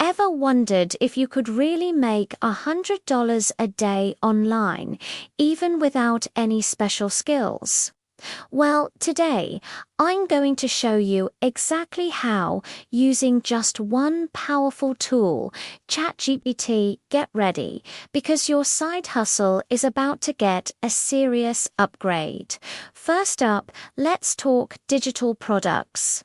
Ever wondered if you could really make $100 a day online, even without any special skills? Well, today, I'm going to show you exactly how, using just one powerful tool, ChatGPT. Get ready, because your side hustle is about to get a serious upgrade. First up, let's talk digital products.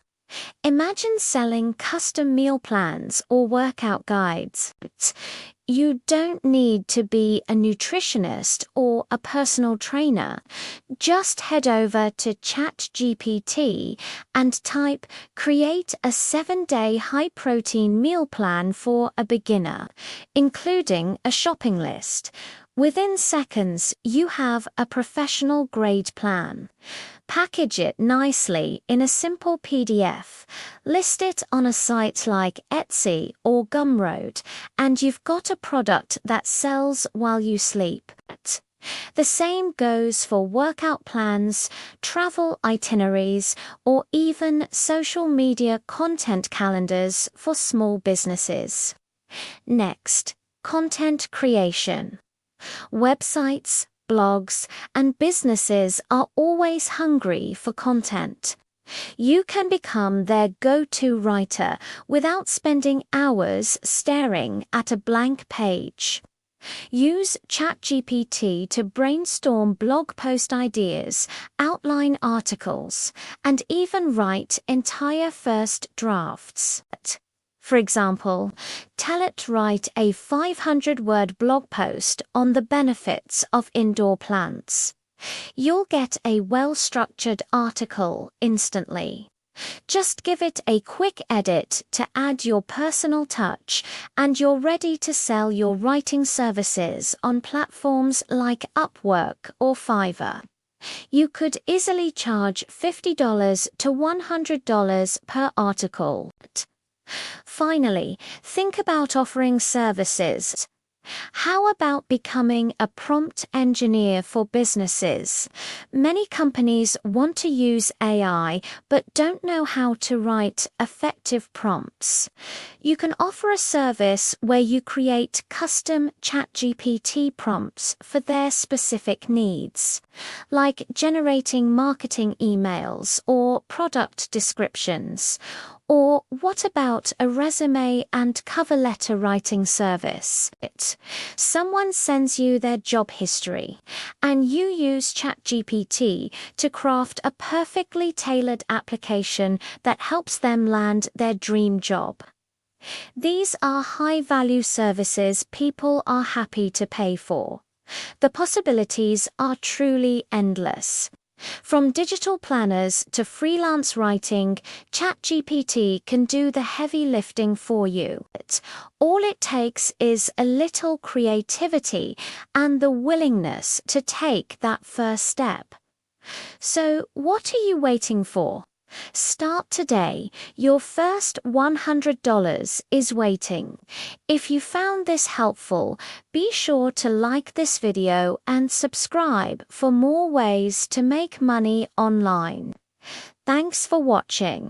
Imagine selling custom meal plans or workout guides. You don't need to be a nutritionist or a personal trainer. Just head over to ChatGPT and type "Create a 7-day high-protein meal plan for a beginner," including a shopping list. Within seconds, you have a professional-grade plan. Package it nicely in a simple PDF, list it on a site like Etsy or Gumroad, and you've got a product that sells while you sleep. The same goes for workout plans, travel itineraries, or even social media content calendars for small businesses. Next, content creation. Websites, blogs, and businesses are always hungry for content. You can become their go-to writer without spending hours staring at a blank page. Use ChatGPT to brainstorm blog post ideas, outline articles, and even write entire first drafts. For example, tell it to write a 500-word blog post on the benefits of indoor plants. You'll get a well-structured article instantly. Just give it a quick edit to add your personal touch, and you're ready to sell your writing services on platforms like Upwork or Fiverr. You could easily charge $50 to $100 per article. Finally, think about offering services. How about becoming a prompt engineer for businesses? Many companies want to use AI but don't know how to write effective prompts. You can offer a service where you create custom ChatGPT prompts for their specific needs, like generating marketing emails or product descriptions. Or what about a resume and cover letter writing service? Someone sends you their job history, and you use ChatGPT to craft a perfectly tailored application that helps them land their dream job. These are high-value services people are happy to pay for. The possibilities are truly endless. From digital planners to freelance writing, ChatGPT can do the heavy lifting for you. All it takes is a little creativity and the willingness to take that first step. So, what are you waiting for? Start today. Your first $100 is waiting. If you found this helpful, be sure to like this video and subscribe for more ways to make money online. Thanks for watching.